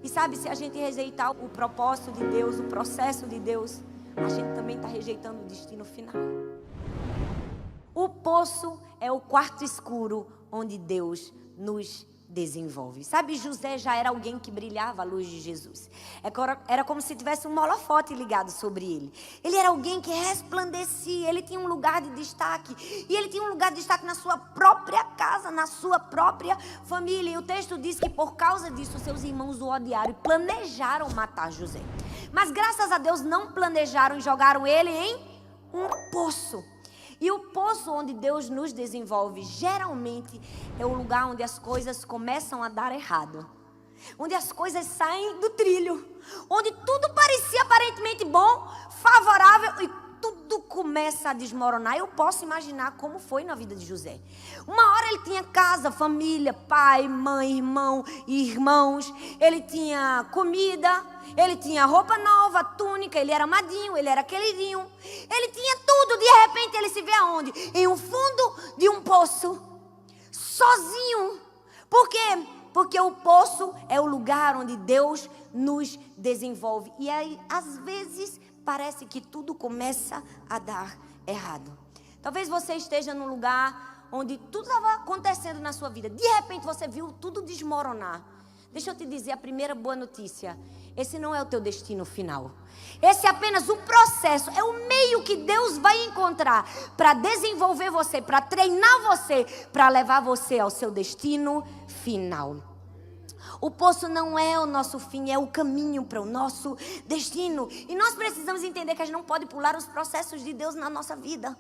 E sabe, se a gente rejeitar o propósito de Deus, o processo de Deus, a gente também está rejeitando o destino final. O poço é o quarto escuro onde Deus nos desenvolve. Sabe, José já era alguém que brilhava a luz de Jesus. Era como se tivesse um holofote ligado sobre ele. Ele era alguém que resplandecia, ele tinha um lugar de destaque. E ele tinha um lugar de destaque na sua própria casa, na sua própria família. E o texto diz que por causa disso, seus irmãos o odiaram e planejaram matar José. Mas graças a Deus não planejaram e jogaram ele em um poço. E o poço onde Deus nos desenvolve, geralmente, é o lugar onde as coisas começam a dar errado. Onde as coisas saem do trilho. Onde tudo parecia aparentemente bom, favorável e tudo começa a desmoronar. Eu posso imaginar como foi na vida de José. Uma hora ele tinha casa, família, pai, mãe, irmão e irmãos. Ele tinha comida, ele tinha roupa nova, túnica, ele era amadinho, ele era queridinho. Ele tinha tudo, de repente ele se vê aonde? Em um fundo de um poço, sozinho. Por quê? Porque o poço é o lugar onde Deus nos desenvolve. E aí, às vezes, parece que tudo começa a dar errado. Talvez você esteja num lugar onde tudo estava acontecendo na sua vida. De repente você viu tudo desmoronar. Deixa eu te dizer a primeira boa notícia. Esse não é o teu destino final. Esse é apenas o processo. É o meio que Deus vai encontrar para desenvolver você, para treinar você, para levar você ao seu destino final. O poço não é o nosso fim, é o caminho para o nosso destino. E nós precisamos entender que a gente não pode pular os processos de Deus na nossa vida.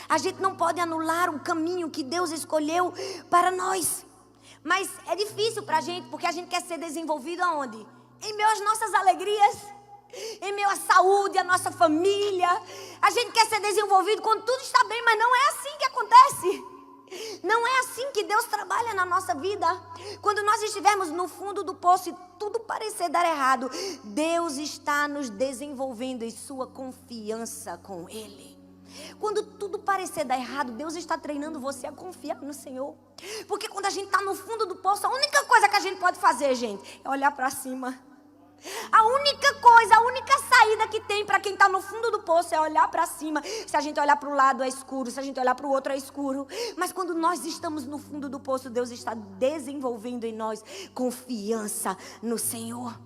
A gente não pode anular o caminho que Deus escolheu para nós. Mas é difícil para a gente, porque a gente quer ser desenvolvido aonde? Em meio às nossas alegrias, em meio à saúde, à nossa família. A gente quer ser desenvolvido quando tudo está bem, mas não é assim que acontece. Não é assim que Deus trabalha na nossa vida. Quando nós estivermos no fundo do poço e tudo parecer dar errado, Deus está nos desenvolvendo em sua confiança com Ele. Quando tudo parecer dar errado, Deus está treinando você a confiar no Senhor. Porque quando a gente está no fundo do poço, a única coisa que a gente pode fazer, gente, é olhar para cima. A única coisa, a única saída que tem para quem está no fundo do poço é olhar para cima. Se a gente olhar para o lado é escuro, se a gente olhar para o outro é escuro. Mas quando nós estamos no fundo do poço, Deus está desenvolvendo em nós confiança no Senhor.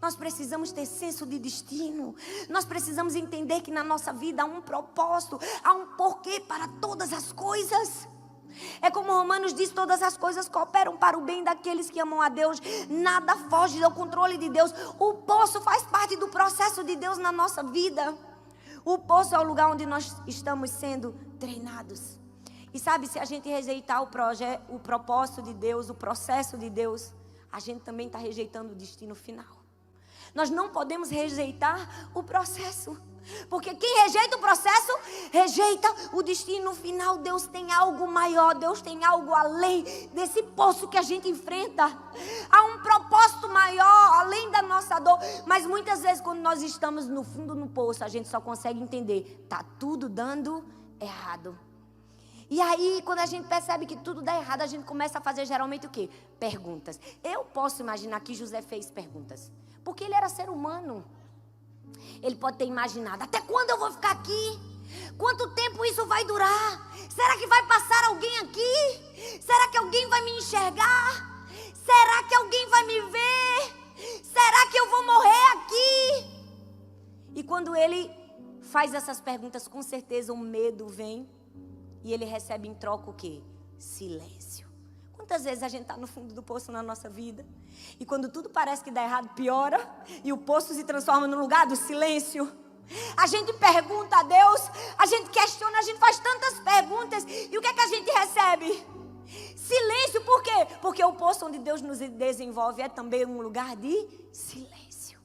Nós precisamos ter senso de destino. Nós precisamos entender que na nossa vida há um propósito, há um porquê para todas as coisas. É como Romanos diz, todas as coisas cooperam para o bem daqueles que amam a Deus. Nada foge do controle de Deus. O poço faz parte do processo de Deus na nossa vida. O poço é o lugar onde nós estamos sendo treinados. E sabe, se a gente rejeitar o propósito de Deus, o processo de Deus, a gente também está rejeitando o destino final. Nós não podemos rejeitar o processo. Porque quem rejeita o processo, rejeita o destino final. Deus tem algo maior, Deus tem algo além desse poço que a gente enfrenta. Há um propósito maior, além da nossa dor. Mas muitas vezes quando nós estamos no fundo do poço, a gente só consegue entender, está tudo dando errado. E aí, quando a gente percebe que tudo dá errado, a gente começa a fazer geralmente o quê? Perguntas. Eu posso imaginar que José fez perguntas. Porque ele era ser humano. Ele pode ter imaginado, até quando eu vou ficar aqui? Quanto tempo isso vai durar? Será que vai passar alguém aqui? Será que alguém vai me enxergar? Será que alguém vai me ver? Será que eu vou morrer aqui? E quando ele faz essas perguntas, com certeza o medo vem. E ele recebe em troca o quê? Silêncio. Quantas vezes a gente está no fundo do poço na nossa vida? E quando tudo parece que dá errado, piora. E o poço se transforma no lugar do silêncio. A gente pergunta a Deus, a gente questiona, a gente faz tantas perguntas. E o que é que a gente recebe? Silêncio, por quê? Porque o poço onde Deus nos desenvolve é também um lugar de silêncio.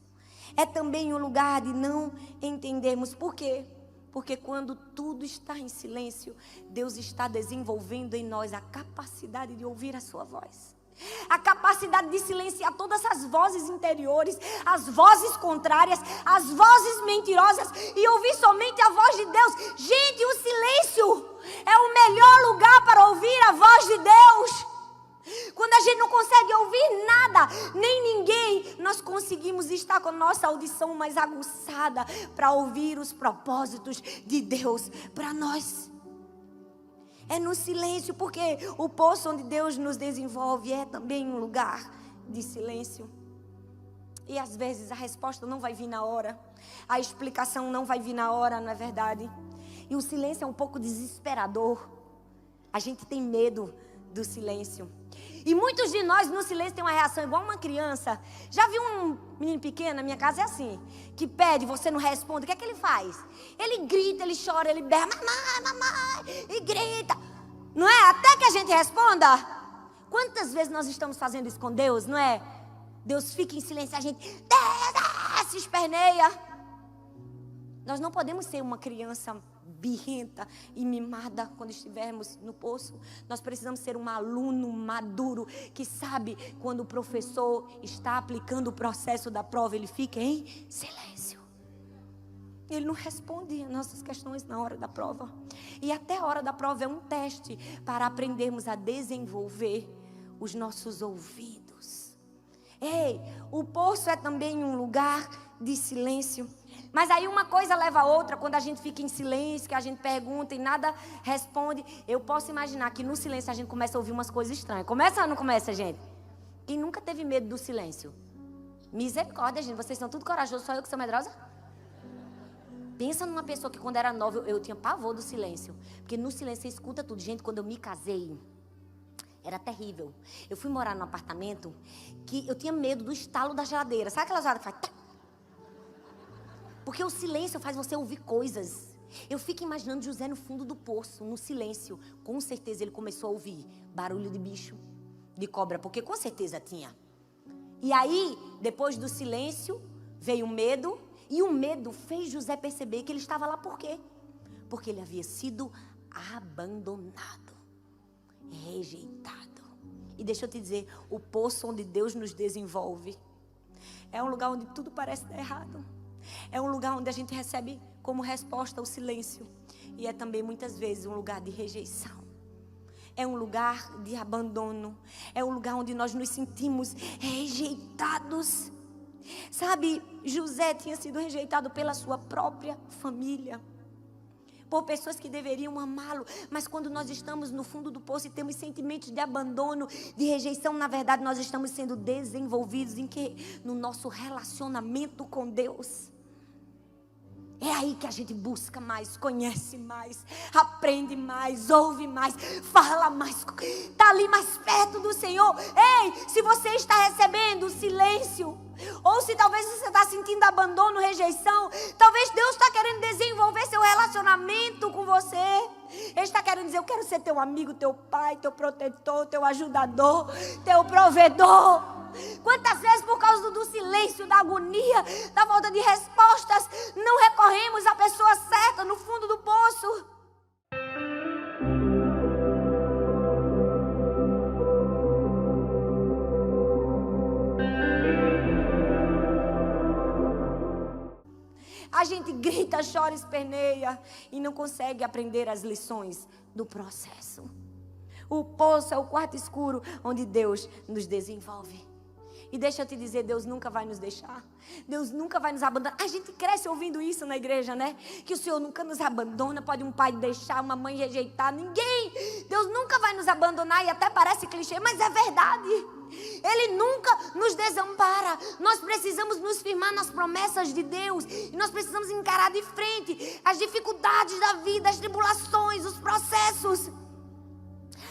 É também um lugar de não entendermos por quê. Porque quando tudo está em silêncio, Deus está desenvolvendo em nós a capacidade de ouvir a sua voz. A capacidade de silenciar todas as vozes interiores, as vozes contrárias, as vozes mentirosas e ouvir somente a voz de Deus. Gente, o silêncio é o melhor lugar para ouvir a voz de Deus. Quando a gente não consegue ouvir nada, nem ninguém, nós conseguimos estar com a nossa audição mais aguçada para ouvir os propósitos de Deus para nós. É no silêncio, porque o poço onde Deus nos desenvolve é também um lugar de silêncio. E às vezes a resposta não vai vir na hora, a explicação não vai vir na hora, não é verdade? E o silêncio é um pouco desesperador. A gente tem medo do silêncio. E muitos de nós no silêncio tem uma reação igual uma criança. Já viu um menino pequeno, na minha casa é assim, que pede, você não responde, o que é que ele faz? Ele grita, ele chora, ele berra, mamãe, mamãe, e grita. Não é? Até que a gente responda. Quantas vezes nós estamos fazendo isso com Deus, não é? Deus fica em silêncio, a gente se esperneia. Nós não podemos ser uma criança birrenta e mimada quando estivermos no poço. Nós precisamos ser um aluno maduro que sabe quando o professor está aplicando o processo da prova, ele fica em silêncio. Ele não responde às nossas questões na hora da prova. E até a hora da prova é um teste para aprendermos a desenvolver os nossos ouvidos. Ei, o poço é também um lugar de silêncio. Mas aí uma coisa leva a outra, quando a gente fica em silêncio, que a gente pergunta e nada responde. Eu posso imaginar que no silêncio a gente começa a ouvir umas coisas estranhas. Começa ou não começa, gente? Quem nunca teve medo do silêncio? Misericórdia, gente, vocês são tudo corajosos, só eu que sou medrosa? Pensa numa pessoa que quando era nova, eu tinha pavor do silêncio. Porque no silêncio você escuta tudo. Gente, quando eu me casei, era terrível. Eu fui morar num apartamento que eu tinha medo do estalo da geladeira. Sabe aquelas horas que faz... Porque o silêncio faz você ouvir coisas. Eu fico imaginando José no fundo do poço, no silêncio. Com certeza ele começou a ouvir barulho de bicho, de cobra, porque com certeza tinha. E aí, depois do silêncio, veio o medo. E o medo fez José perceber que ele estava lá por quê? Porque ele havia sido abandonado, rejeitado. E deixa eu te dizer, o poço onde Deus nos desenvolve é um lugar onde tudo parece dar errado. É um lugar onde a gente recebe como resposta o silêncio. E é também muitas vezes um lugar de rejeição. É um lugar de abandono. É um lugar onde nós nos sentimos rejeitados. Sabe, José tinha sido rejeitado pela sua própria família. Por pessoas que deveriam amá-lo. Mas quando nós estamos no fundo do poço e temos sentimentos de abandono, de rejeição, na verdade nós estamos sendo desenvolvidos em quê? No nosso relacionamento com Deus. É aí que a gente busca mais, conhece mais, aprende mais, ouve mais, fala mais, está ali mais perto do Senhor. Ei, se você está recebendo silêncio, ou se talvez você está sentindo abandono, rejeição, talvez Deus está querendo desenvolver seu relacionamento com você. Ele está querendo dizer, eu quero ser teu amigo, teu pai, teu protetor, teu ajudador, teu provedor. Quantas vezes por causa do silêncio, da agonia, da falta de respostas, não recorremos à pessoa certa no fundo do poço? A gente grita, chora, esperneia e não consegue aprender as lições do processo. O poço é o quarto escuro onde Deus nos desenvolve. E deixa eu te dizer, Deus nunca vai nos deixar. Deus nunca vai nos abandonar. A gente cresce ouvindo isso na igreja, né? Que o Senhor nunca nos abandona. Pode um pai deixar, uma mãe rejeitar. Ninguém. Deus nunca vai nos abandonar. E até parece clichê, mas é verdade. Ele nunca nos desampara. Nós precisamos nos firmar nas promessas de Deus. E nós precisamos encarar de frente as dificuldades da vida, as tribulações, os processos,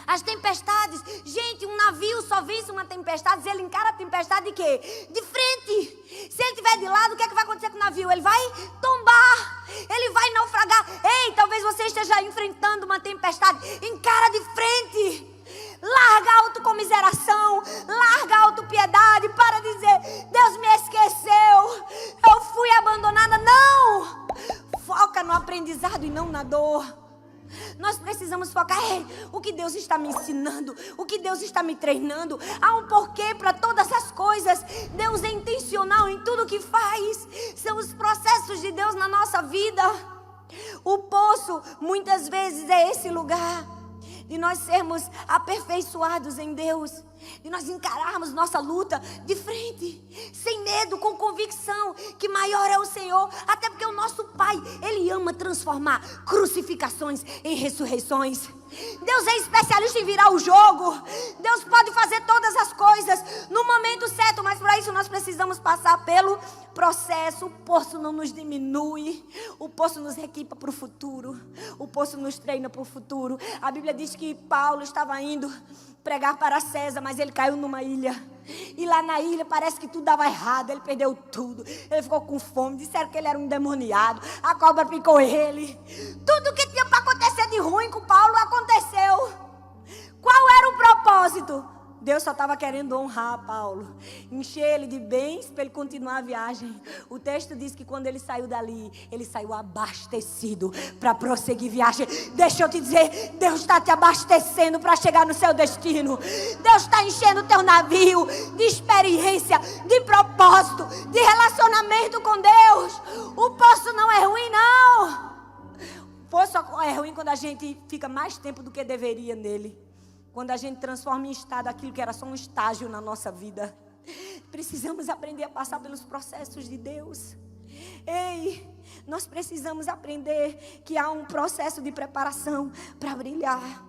as tempestades. Gente, um navio só vence uma tempestade se ele encara a tempestade de quê? De frente. Se ele estiver de lado, o que é que vai acontecer com o navio? Ele vai tombar, ele vai naufragar. Ei, talvez você esteja enfrentando uma tempestade. Encara de frente. Larga a autocomiseração, larga a autopiedade. Para de dizer, Deus me esqueceu, eu fui abandonada. Não, foca no aprendizado e não na dor. Nós precisamos focar o que Deus está me ensinando, o que Deus está me treinando. Há um porquê para todas as coisas. Deus é intencional em tudo que faz. São os processos de Deus na nossa vida. O poço muitas vezes é esse lugar de nós sermos aperfeiçoados em Deus, de nós encararmos nossa luta de frente, sem medo, com convicção que maior é o Senhor, até porque o nosso Pai, Ele ama transformar crucificações em ressurreições. Deus é especialista em virar o jogo. Deus pode fazer todas as coisas no momento certo, mas para isso nós precisamos passar pelo processo. O poço não nos diminui, o poço nos equipa para o futuro, o poço nos treina para o futuro. A Bíblia diz que Paulo estava indo pregar para César, mas ele caiu numa ilha. E lá na ilha parece que tudo dava errado. Ele perdeu tudo. Ele ficou com fome. Disseram que ele era um endemoniado. A cobra picou ele. Tudo que tinha para acontecer de ruim com Paulo aconteceu. Qual era o propósito? Deus só estava querendo honrar Paulo, encher ele de bens para ele continuar a viagem. O texto diz que quando ele saiu dali, ele saiu abastecido para prosseguir viagem. Deixa eu te dizer, Deus está te abastecendo para chegar no seu destino. Deus está enchendo o teu navio de experiência, de propósito, de relacionamento com Deus. O poço não é ruim, não. O poço é ruim quando a gente fica mais tempo do que deveria nele. Quando a gente transforma em estado aquilo que era só um estágio na nossa vida. Precisamos aprender a passar pelos processos de Deus. Ei, nós precisamos aprender que há um processo de preparação para brilhar.